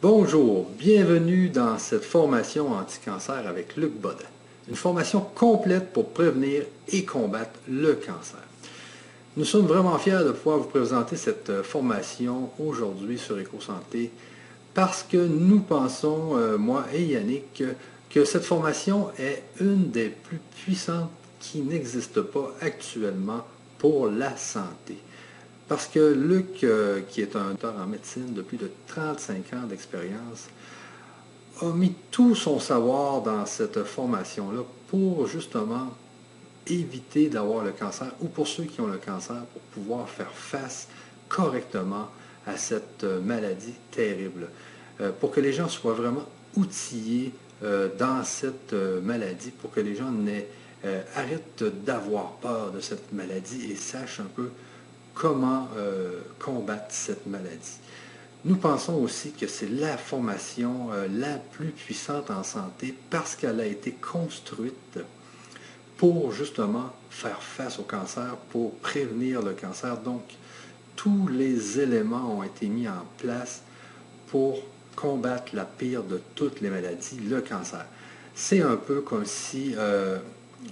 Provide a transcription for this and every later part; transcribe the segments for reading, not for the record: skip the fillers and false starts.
Bonjour, bienvenue dans cette formation anti-cancer avec Luc Bodin. Une formation complète pour prévenir et combattre le cancer. Nous sommes vraiment fiers de pouvoir vous présenter cette formation aujourd'hui sur EcoSanté parce que nous pensons, moi et Yannick, que cette formation est une des plus puissantes qui n'existe pas actuellement pour la santé. Parce que Luc, qui est un docteur en médecine de plus de 35 ans d'expérience, a mis tout son savoir dans cette formation-là pour justement éviter d'avoir le cancer ou pour ceux qui ont le cancer pour pouvoir faire face correctement à cette maladie terrible. Pour que les gens soient vraiment outillés dans cette maladie, pour que les gens arrêtent d'avoir peur de cette maladie et sachent un peu comment combattre cette maladie. Nous pensons aussi que c'est la formation la plus puissante en santé parce qu'elle a été construite pour justement faire face au cancer, pour prévenir le cancer. Donc, tous les éléments ont été mis en place pour combattre la pire de toutes les maladies, le cancer. C'est un peu comme si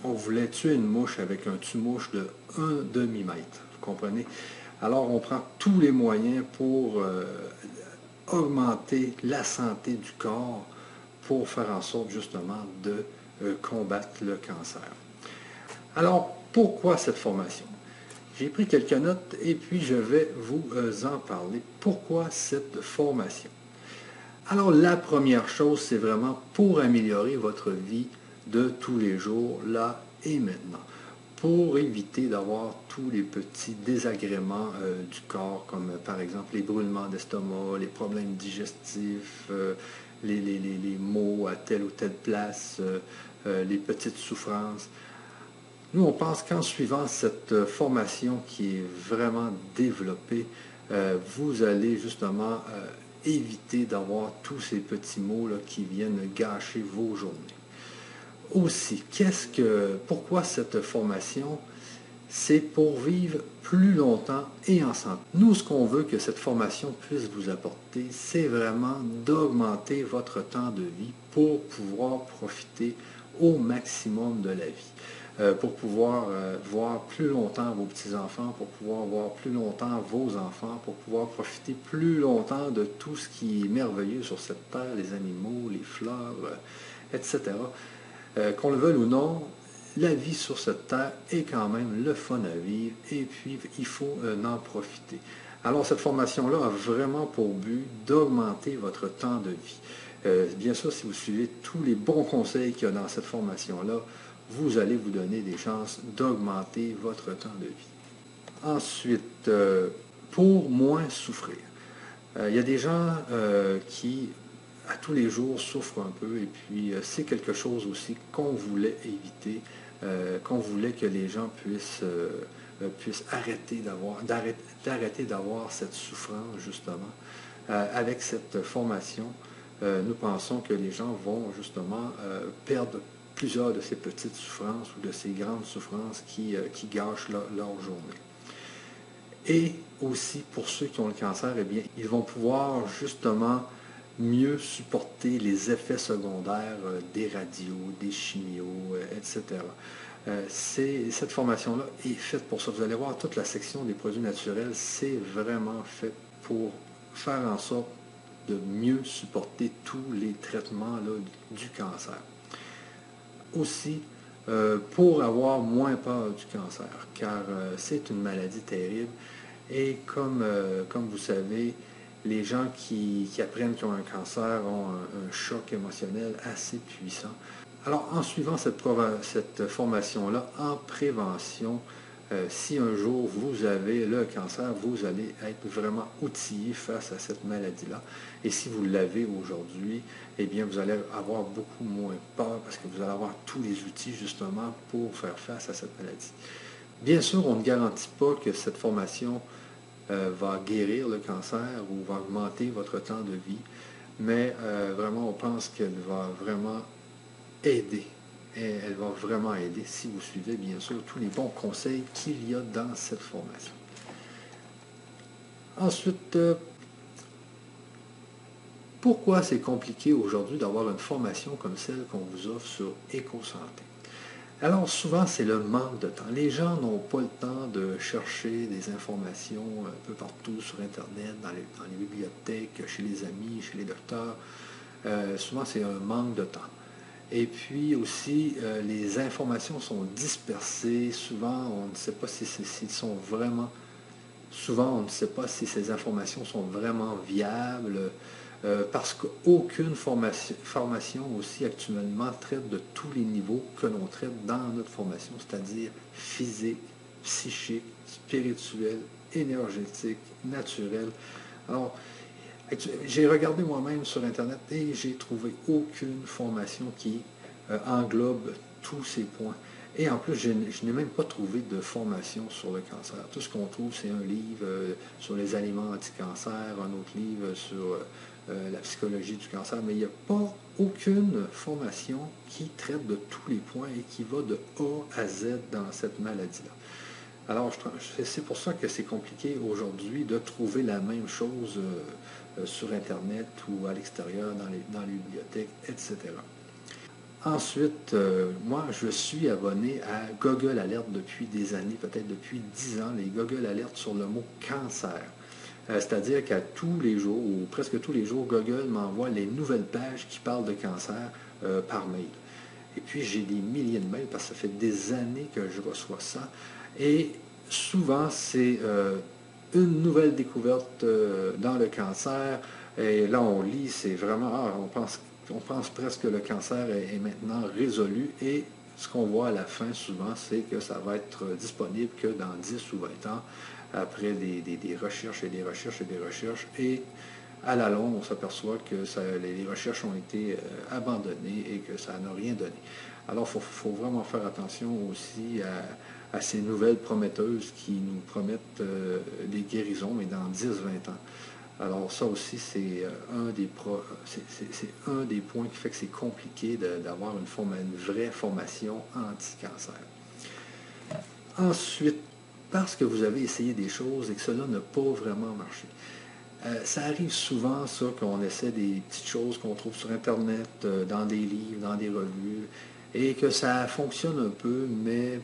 on voulait tuer une mouche avec un tue-mouche de 1 demi-mètre. Vous comprenez? Alors, on prend tous les moyens pour augmenter la santé du corps pour faire en sorte justement de combattre le cancer. Alors, pourquoi cette formation? J'ai pris quelques notes et puis je vais vous en parler. Pourquoi cette formation? Alors, la première chose, c'est vraiment pour améliorer votre vie de tous les jours, là et maintenant. Pour éviter d'avoir tous les petits désagréments du corps, comme par exemple les brûlements d'estomac, les problèmes digestifs, les maux à telle ou telle place, les petites souffrances. Nous, on pense qu'en suivant cette formation qui est vraiment développée, vous allez justement éviter d'avoir tous ces petits maux là, qui viennent gâcher vos journées. Aussi, pourquoi cette formation? C'est pour vivre plus longtemps et en santé. Nous, ce qu'on veut que cette formation puisse vous apporter, c'est vraiment d'augmenter votre temps de vie pour pouvoir profiter au maximum de la vie. Pour pouvoir voir plus longtemps vos petits-enfants, pour pouvoir voir plus longtemps vos enfants, pour pouvoir profiter plus longtemps de tout ce qui est merveilleux sur cette terre, les animaux, les fleurs, etc. Qu'on le veuille ou non, la vie sur cette terre est quand même le fun à vivre et puis il faut en profiter. Alors cette formation-là a vraiment pour but d'augmenter votre temps de vie. Bien sûr, si vous suivez tous les bons conseils qu'il y a dans cette formation-là, vous allez vous donner des chances d'augmenter votre temps de vie. Ensuite, pour moins souffrir. Il y a des gens qui à tous les jours souffrent un peu et puis c'est quelque chose aussi qu'on voulait éviter, qu'on voulait que les gens puissent arrêter d'avoir cette souffrance justement. Avec cette formation, nous pensons que les gens vont justement perdre plusieurs de ces petites souffrances ou de ces grandes souffrances qui gâchent leur journée. Et aussi, pour ceux qui ont le cancer, eh bien, ils vont pouvoir justement mieux supporter les effets secondaires des radios, des chimios, etc. Cette formation-là est faite pour ça. Vous allez voir, toute la section des produits naturels, c'est vraiment fait pour faire en sorte de mieux supporter tous les traitements là, du cancer. Aussi, pour avoir moins peur du cancer, car c'est une maladie terrible. Et comme vous savez, les gens qui apprennent qu'ils ont un cancer ont un choc émotionnel assez puissant. Alors, en suivant cette formation-là, en prévention, si un jour vous avez le cancer, vous allez être vraiment outillé face à cette maladie-là. Et si vous l'avez aujourd'hui, eh bien, vous allez avoir beaucoup moins peur parce que vous allez avoir tous les outils justement pour faire face à cette maladie. Bien sûr, on ne garantit pas que cette formation va guérir le cancer ou va augmenter votre temps de vie, mais vraiment, on pense qu'elle va vraiment aider. Et elle va vraiment aider si vous suivez, bien sûr, tous les bons conseils qu'il y a dans cette formation. Ensuite, Pourquoi c'est compliqué aujourd'hui d'avoir une formation comme celle qu'on vous offre sur Éco-Santé? Alors souvent, c'est le manque de temps. Les gens n'ont pas le temps de chercher des informations un peu partout sur Internet, dans les bibliothèques, chez les amis, chez les docteurs. Souvent, c'est un manque de temps. Et puis aussi, les informations sont dispersées. Souvent, on ne sait pas s'ils sont vraiment... Souvent, on ne sait pas si ces informations sont vraiment viables, parce qu'aucune formation aussi actuellement traite de tous les niveaux que l'on traite dans notre formation, c'est-à-dire physique, psychique, spirituel, énergétique, naturel. Alors, j'ai regardé moi-même sur Internet et j'ai trouvé aucune formation qui englobe tous ces points. Et en plus, je n'ai même pas trouvé de formation sur le cancer. Tout ce qu'on trouve, c'est un livre sur les aliments anti-cancer, un autre livre sur la psychologie du cancer, mais il n'y a pas aucune formation qui traite de tous les points et qui va de A à Z dans cette maladie-là. Alors, c'est pour ça que c'est compliqué aujourd'hui de trouver la même chose sur Internet ou à l'extérieur, dans les bibliothèques, etc. Ensuite, moi, je suis abonné à Google Alert depuis des années, peut-être depuis 10 ans, les Google Alert sur le mot cancer. C'est-à-dire qu'à tous les jours, ou presque tous les jours, Google m'envoie les nouvelles pages qui parlent de cancer par mail. Et puis, j'ai des milliers de mails parce que ça fait des années que je reçois ça. Et souvent, c'est une nouvelle découverte dans le cancer. Et là, on lit, c'est vraiment, on pense presque que le cancer est maintenant résolu. Et ce qu'on voit à la fin, souvent, c'est que ça va être disponible que dans 10 ou 20 ans, après des recherches et des recherches et des recherches. Et à la longue, on s'aperçoit que les recherches ont été abandonnées et que ça n'a rien donné. Alors, il faut vraiment faire attention aussi à ces nouvelles prometteuses qui nous promettent des guérisons, mais dans 10-20 ans. Alors, ça aussi, c'est un des points qui fait que c'est compliqué d'avoir une vraie formation anti-cancer. Ensuite, parce que vous avez essayé des choses et que cela n'a pas vraiment marché. Ça arrive souvent, ça, qu'on essaie des petites choses qu'on trouve sur Internet, dans des livres, dans des revues, et que ça fonctionne un peu, mais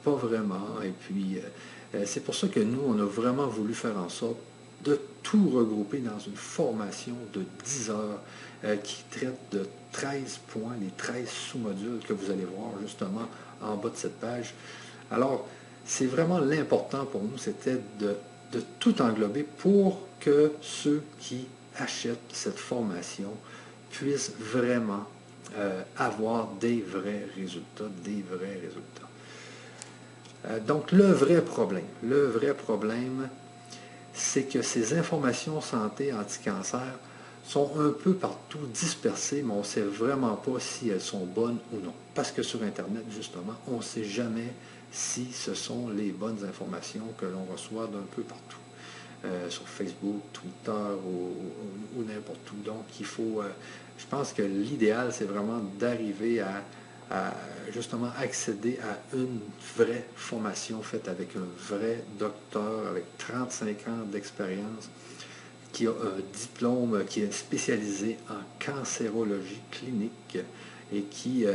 pas vraiment. Et puis, c'est pour ça que nous, on a vraiment voulu faire en sorte de tout regrouper dans une formation de 10 heures qui traite de 13 points, les 13 sous-modules que vous allez voir justement en bas de cette page. Alors, c'est vraiment l'important pour nous, c'était de tout englober pour que ceux qui achètent cette formation puissent vraiment avoir des vrais résultats, donc, le vrai problème, c'est que ces informations santé anti-cancer sont un peu partout dispersées, mais on ne sait vraiment pas si elles sont bonnes ou non. Parce que sur Internet, justement, on ne sait jamais si ce sont les bonnes informations que l'on reçoit d'un peu partout. Sur Facebook, Twitter ou n'importe où. Donc, je pense que l'idéal, c'est vraiment d'arriver à justement accéder à une vraie formation faite avec un vrai docteur avec 35 ans d'expérience qui a un diplôme qui est spécialisé en cancérologie clinique et qui a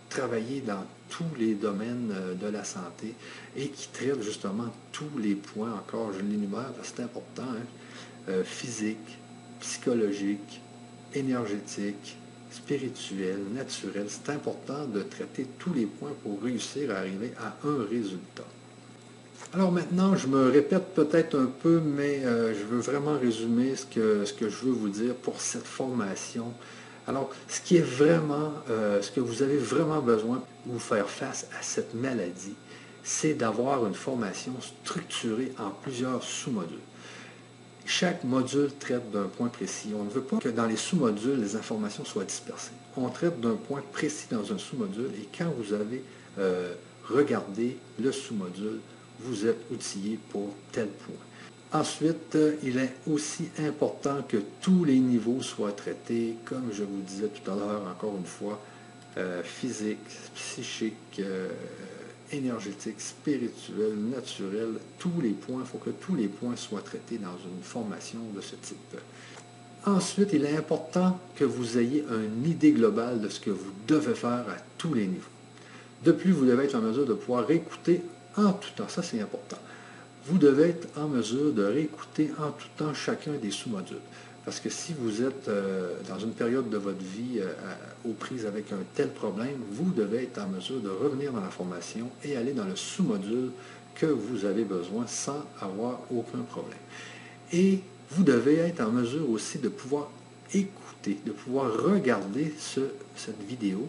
travaillé dans tous les domaines de la santé et qui traite justement tous les points, encore je l'énumère, c'est important, physique, psychologique, énergétique, spirituel, naturel. C'est important de traiter tous les points pour réussir à arriver à un résultat. Alors maintenant, je me répète peut-être un peu, mais je veux vraiment résumer ce que je veux vous dire pour cette formation. Alors, ce que vous avez vraiment besoin pour faire face à cette maladie, c'est d'avoir une formation structurée en plusieurs sous-modules. Chaque module traite d'un point précis. On ne veut pas que dans les sous-modules, les informations soient dispersées. On traite d'un point précis dans un sous-module et quand vous avez regardé le sous-module, vous êtes outillé pour tel point. Ensuite, il est aussi important que tous les niveaux soient traités, comme je vous disais tout à l'heure, encore une fois, physique, psychique, énergétique, spirituel, naturel, tous les points, il faut que tous les points soient traités dans une formation de ce type. Ensuite, il est important que vous ayez une idée globale de ce que vous devez faire à tous les niveaux. De plus, vous devez être en mesure de pouvoir réécouter en tout temps, ça c'est important. Vous devez être en mesure de réécouter en tout temps chacun des sous-modules. Parce que si vous êtes dans une période de votre vie aux prises avec un tel problème, vous devez être en mesure de revenir dans la formation et aller dans le sous-module que vous avez besoin sans avoir aucun problème. Et vous devez être en mesure aussi de pouvoir écouter, de pouvoir regarder cette vidéo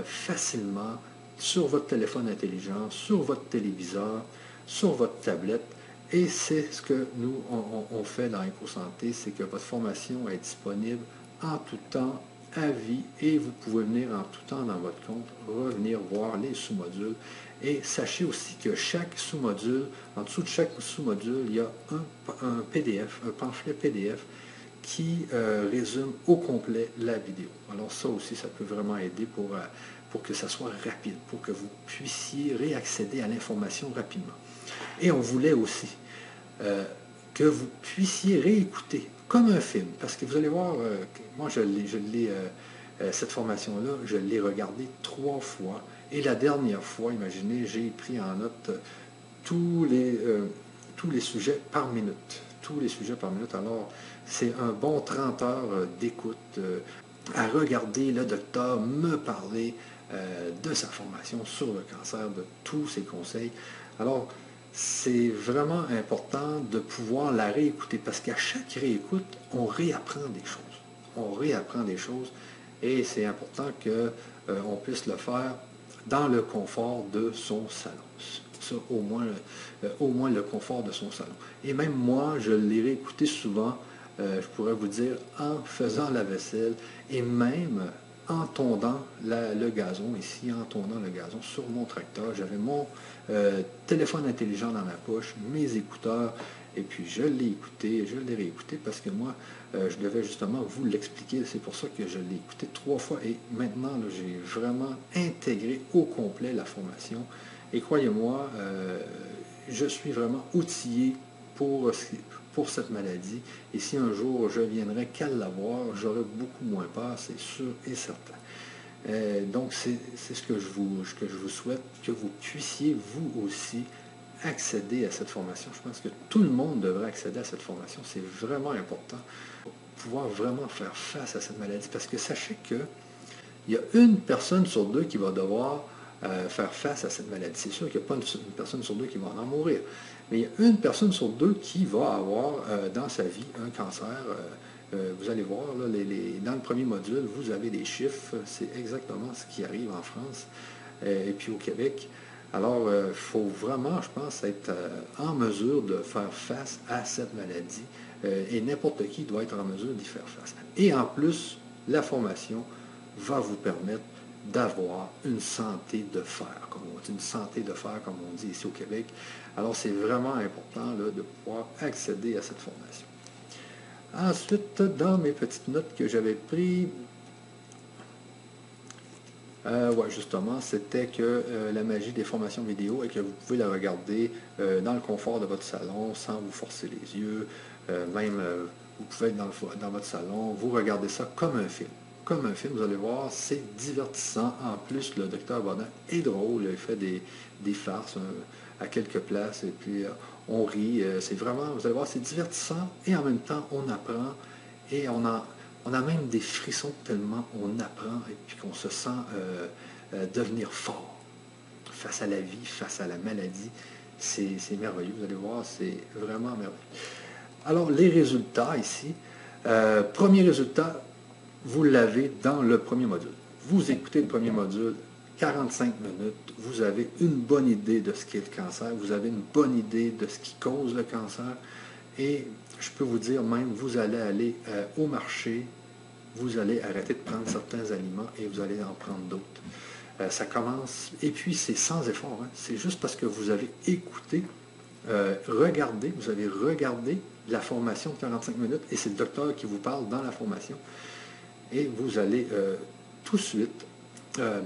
facilement sur votre téléphone intelligent, sur votre téléviseur, sur votre tablette. Et c'est ce que nous, on fait dans EcoSanté, c'est que votre formation est disponible en tout temps, à vie, et vous pouvez venir en tout temps dans votre compte, revenir voir les sous-modules. Et sachez aussi que chaque sous-module, en dessous de chaque sous-module, il y a un PDF, un pamphlet PDF qui résume au complet la vidéo. Alors ça aussi, ça peut vraiment aider pour que ça soit rapide, pour que vous puissiez réaccéder à l'information rapidement. Et on voulait aussi que vous puissiez réécouter comme un film, parce que vous allez voir, moi cette formation-là, je l'ai regardée 3 fois, et la dernière fois, imaginez, j'ai pris en note tous les sujets par minute. Tous les sujets par minute. Alors, c'est un bon 30 heures d'écoute à regarder le docteur me parler de sa formation sur le cancer, de tous ses conseils. Alors, c'est vraiment important de pouvoir la réécouter parce qu'à chaque réécoute, on réapprend des choses. On réapprend des choses et c'est important qu'on puisse le faire dans le confort de son salon. Ça, au moins le confort de son salon. Et même moi, je l'ai réécouté souvent, je pourrais vous dire, en faisant la vaisselle et même en tondant le gazon, ici, en tondant le gazon sur mon tracteur. J'avais mon téléphone intelligent dans ma poche, mes écouteurs, et puis je l'ai écouté, je l'ai réécouté parce que moi, je devais justement vous l'expliquer. C'est pour ça que je l'ai écouté 3 fois et maintenant, j'ai vraiment intégré au complet la formation. Et croyez-moi, je suis vraiment outillé pour cette maladie. Et si un jour je viendrais qu'à l'avoir, j'aurais beaucoup moins peur, c'est sûr et certain. Donc, c'est ce que je vous souhaite, que vous puissiez, vous aussi, accéder à cette formation. Je pense que tout le monde devrait accéder à cette formation. C'est vraiment important pour pouvoir vraiment faire face à cette maladie. Parce que sachez qu'il y a une personne sur 2 qui va devoir faire face à cette maladie. C'est sûr qu'il n'y a pas une personne sur 2 qui va en mourir. Mais il y a une personne sur 2 qui va avoir dans sa vie un cancer. Vous allez voir, là, dans le premier module, vous avez des chiffres. C'est exactement ce qui arrive en France et puis au Québec. Alors, il faut vraiment, je pense, être en mesure de faire face à cette maladie. Et n'importe qui doit être en mesure d'y faire face. Et en plus, la formation va vous permettre d'avoir une santé de fer, comme on dit, une santé de fer, comme on dit ici au Québec. Alors, c'est vraiment important là, de pouvoir accéder à cette formation. Ensuite, dans mes petites notes que j'avais prises, justement, c'était que la magie des formations vidéo est que vous pouvez la regarder dans le confort de votre salon, sans vous forcer les yeux. Vous pouvez être dans votre salon, vous regardez ça comme un film. Comme un film, vous allez voir, c'est divertissant. En plus, le docteur Bonnet est drôle, il fait des farces à quelques places, et puis on rit. C'est vraiment, vous allez voir, c'est divertissant, et en même temps, on apprend, et on a même des frissons tellement on apprend, et puis qu'on se sent devenir fort face à la vie, face à la maladie. C'est merveilleux, vous allez voir, c'est vraiment merveilleux. Alors, les résultats ici. Premier résultat, vous l'avez dans le premier module. Vous écoutez le premier module, 45 minutes, vous avez une bonne idée de ce qu'est le cancer, vous avez une bonne idée de ce qui cause le cancer, et je peux vous dire même, vous allez aller au marché, vous allez arrêter de prendre certains aliments et vous allez en prendre d'autres. Ça commence, et puis c'est sans effort, hein. C'est juste parce que vous avez écouté, vous avez regardé la formation de 45 minutes, et c'est le docteur qui vous parle dans la formation. Et vous allez tout de suite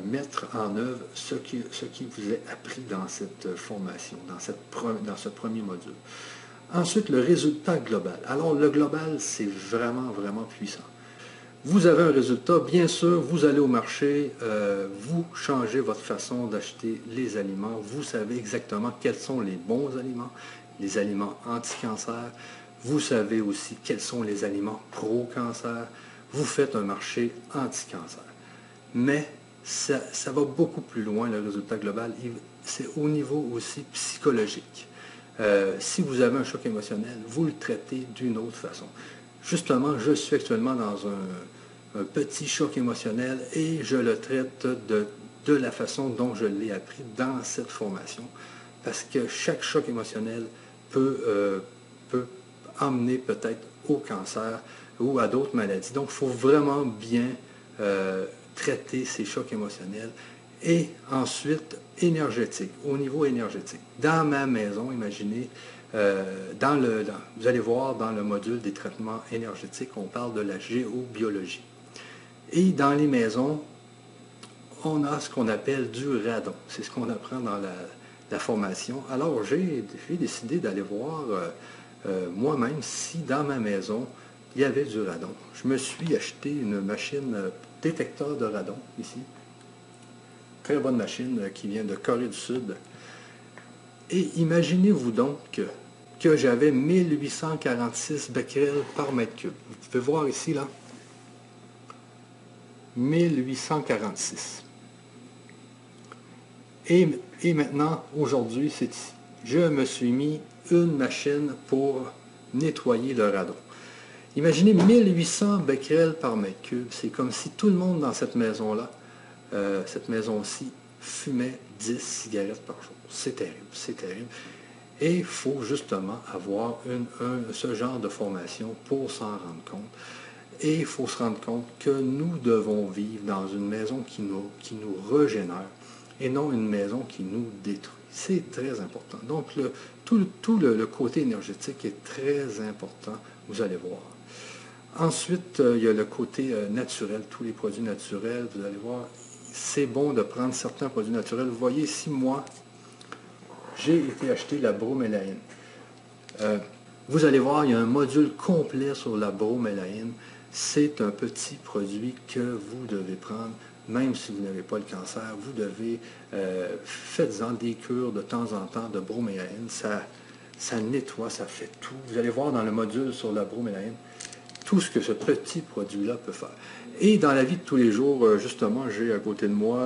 mettre en œuvre ce qui vous est appris dans cette formation, dans ce premier module. Ensuite, le résultat global. Alors, le global, c'est vraiment, vraiment puissant. Vous avez un résultat, bien sûr, vous allez au marché, vous changez votre façon d'acheter les aliments, vous savez exactement quels sont les bons aliments, les aliments anti-cancer, vous savez aussi quels sont les aliments pro-cancer, vous faites un marché anti-cancer. Mais ça va beaucoup plus loin, le résultat global, c'est au niveau aussi psychologique. Si vous avez un choc émotionnel, vous le traitez d'une autre façon. Justement, je suis actuellement dans un petit choc émotionnel et je le traite de la façon dont je l'ai appris dans cette formation. Parce que chaque choc émotionnel peut emmener peut-être au cancer ou à d'autres maladies. Donc, il faut vraiment bien traiter ces chocs émotionnels. Et ensuite, énergétique, au niveau énergétique. Dans ma maison, imaginez, vous allez voir dans le module des traitements énergétiques, on parle de la géobiologie. Et dans les maisons, on a ce qu'on appelle du radon. C'est ce qu'on apprend dans la formation. Alors, j'ai décidé d'aller voir moi-même si dans ma maison, il y avait du radon. Je me suis acheté une machine détecteur de radon, ici. Très bonne machine qui vient de Corée du Sud. Et imaginez-vous donc que j'avais 1846 becquerels par mètre cube. Vous pouvez voir ici, là. 1846. Et maintenant, aujourd'hui, c'est ici. Je me suis mis une machine pour nettoyer le radon. Imaginez 1800 becquerels par mètre cube. C'est comme si tout le monde dans cette maison-là, cette maison-ci, fumait 10 cigarettes par jour. C'est terrible, c'est terrible. Et il faut justement avoir ce genre de formation pour s'en rendre compte. Et il faut se rendre compte que nous devons vivre dans une maison qui nous régénère et non une maison qui nous détruit. C'est très important. Donc, tout le côté énergétique est très important, vous allez voir. Ensuite, il y a le côté naturel, tous les produits naturels, vous allez voir, c'est bon de prendre certains produits naturels. Vous voyez ici, moi, j'ai été acheter la bromélaïne. Vous allez voir, il y a un module complet sur la bromélaïne. C'est un petit produit que vous devez prendre, même si vous n'avez pas le cancer. Vous devez, faites-en des cures de temps en temps de bromélaïne. Ça nettoie, ça fait tout. Vous allez voir dans le module sur la bromélaïne, tout ce que ce petit produit-là peut faire. Et dans la vie de tous les jours, justement, j'ai à côté de moi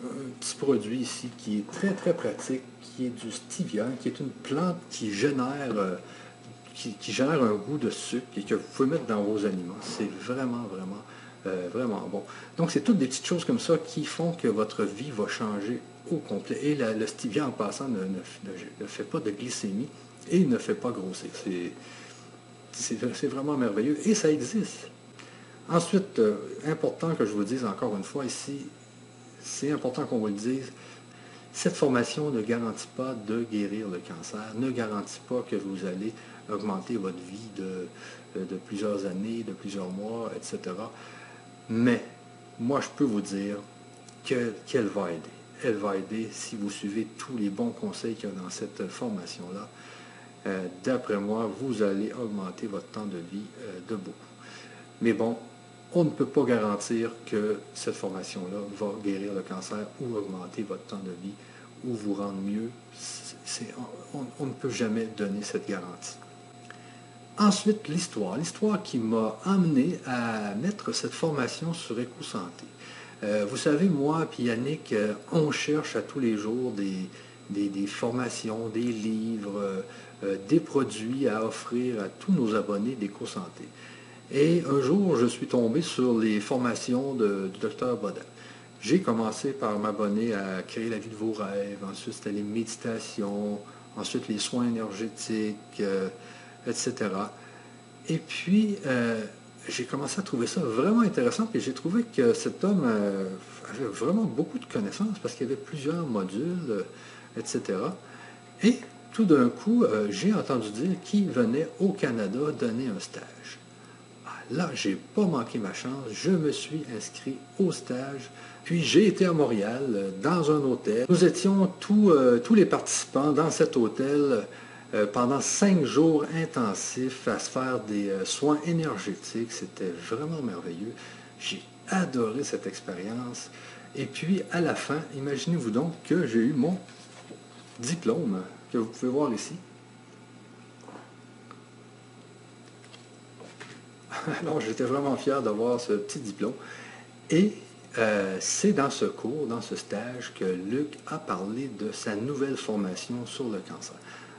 un petit produit ici qui est très, très pratique, qui est du stevia, qui est une plante qui génère un goût de sucre et que vous pouvez mettre dans vos aliments. C'est vraiment, vraiment, vraiment bon. Donc, c'est toutes des petites choses comme ça qui font que votre vie va changer au complet. Et le stevia, en passant, ne fait pas de glycémie et ne fait pas grossir. C'est vraiment merveilleux et ça existe. Ensuite, important que je vous le dise encore une fois ici, c'est important qu'on vous le dise, cette formation ne garantit pas de guérir le cancer, ne garantit pas que vous allez augmenter votre vie de plusieurs années, de plusieurs mois, etc. Mais, moi, je peux vous dire qu'elle va aider. Elle va aider si vous suivez tous les bons conseils qu'il y a dans cette formation-là. D'après moi, vous allez augmenter votre temps de vie de beaucoup. Mais bon, on ne peut pas garantir que cette formation-là va guérir le cancer ou augmenter votre temps de vie ou vous rendre mieux. On ne peut jamais donner cette garantie. Ensuite, l'histoire. L'histoire qui m'a amené à mettre cette formation sur EcoSanté. Vous savez, moi et Yannick, on cherche à tous les jours des formations, des livres, des produits à offrir à tous nos abonnés d'EcoSanté. Et un jour, je suis tombé sur les formations du Dr Bodin. J'ai commencé par m'abonner à Créer la vie de vos rêves, ensuite c'était les méditations, ensuite les soins énergétiques, etc. Et puis, j'ai commencé à trouver ça vraiment intéressant, et j'ai trouvé que cet homme avait vraiment beaucoup de connaissances, parce qu'il y avait plusieurs modules, etc. Et tout d'un coup, j'ai entendu dire qu'il venait au Canada donner un stage. Là, j'ai pas manqué ma chance. Je me suis inscrit au stage. Puis j'ai été à Montréal, dans un hôtel. Nous étions tous les participants dans cet hôtel pendant 5 jours intensifs à se faire des soins énergétiques. C'était vraiment merveilleux. J'ai adoré cette expérience. Et puis, à la fin, imaginez-vous donc que j'ai eu mon diplôme, que vous pouvez voir ici. Alors, j'étais vraiment fier d'avoir ce petit diplôme. Et c'est dans ce cours, dans ce stage, que Luc a parlé de sa nouvelle formation sur le cancer.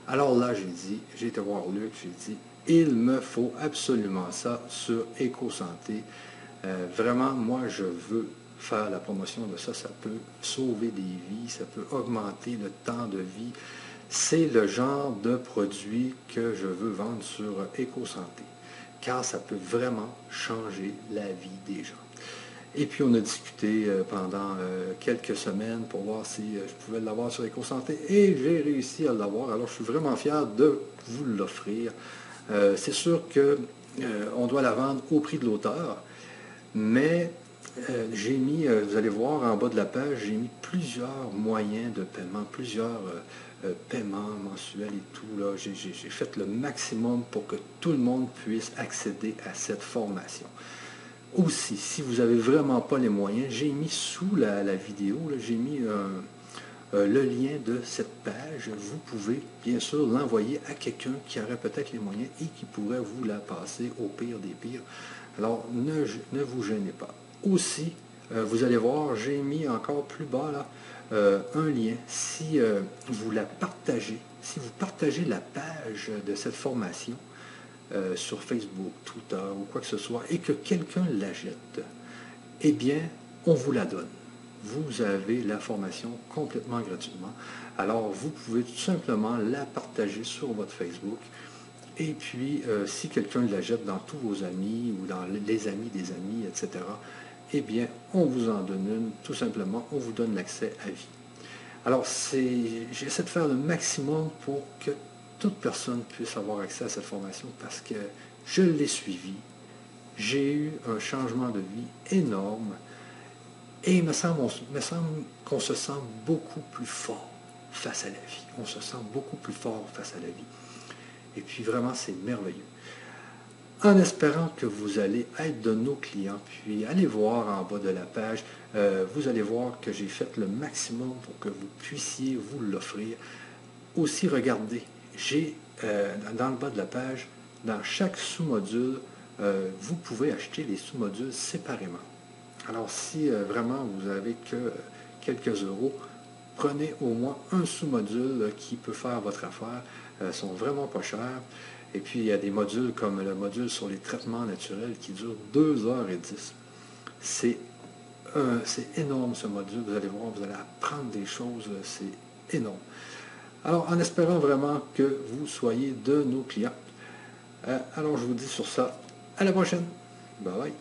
Alors là, j'ai été voir Luc, j'ai dit, il me faut absolument ça sur EcoSanté. Vraiment, moi, je veux faire la promotion de ça. Ça peut sauver des vies, ça peut augmenter le temps de vie. C'est le genre de produit que je veux vendre sur EcoSanté, car ça peut vraiment changer la vie des gens. Et puis, on a discuté pendant quelques semaines pour voir si je pouvais l'avoir sur EcoSanté, et j'ai réussi à l'avoir. Alors, je suis vraiment fier de vous l'offrir. C'est sûr qu'on doit la vendre au prix de l'auteur, mais j'ai mis, vous allez voir en bas de la page, j'ai mis plusieurs moyens de paiement, plusieurs paiements mensuels et tout. Là, j'ai fait le maximum pour que tout le monde puisse accéder à cette formation. Aussi, si vous n'avez vraiment pas les moyens, j'ai mis sous la vidéo, j'ai mis le lien de cette page. Vous pouvez bien sûr l'envoyer à quelqu'un qui aurait peut-être les moyens et qui pourrait vous la passer au pire des pires. Alors, ne vous gênez pas. Aussi, vous allez voir, j'ai mis encore plus bas là, un lien. Si vous la partagez, si vous partagez la page de cette formation sur Facebook, Twitter ou quoi que ce soit, et que quelqu'un la jette, eh bien, on vous la donne. Vous avez la formation complètement gratuitement. Alors, vous pouvez tout simplement la partager sur votre Facebook. Et puis, si quelqu'un la jette dans tous vos amis ou dans les amis des amis, etc., eh bien, on vous en donne une. Tout simplement, on vous donne l'accès à vie. Alors, j'essaie de faire le maximum pour que toute personne puisse avoir accès à cette formation parce que je l'ai suivi. J'ai eu un changement de vie énorme. Et il me semble qu'on se sent beaucoup plus fort face à la vie. On se sent beaucoup plus fort face à la vie. Et puis vraiment, c'est merveilleux. En espérant que vous allez être de nos clients, puis allez voir en bas de la page, vous allez voir que j'ai fait le maximum pour que vous puissiez vous l'offrir. Aussi, regardez, j'ai dans le bas de la page, dans chaque sous-module, vous pouvez acheter les sous-modules séparément. Alors, si vraiment vous n'avez que quelques euros, prenez au moins un sous-module qui peut faire votre affaire. Ils sont vraiment pas chers. Et puis, il y a des modules comme le module sur les traitements naturels qui dure 2h10. C'est énorme ce module. Vous allez voir, vous allez apprendre des choses. C'est énorme. Alors, en espérant vraiment que vous soyez de nos clients. Alors, je vous dis sur ça, à la prochaine. Bye bye.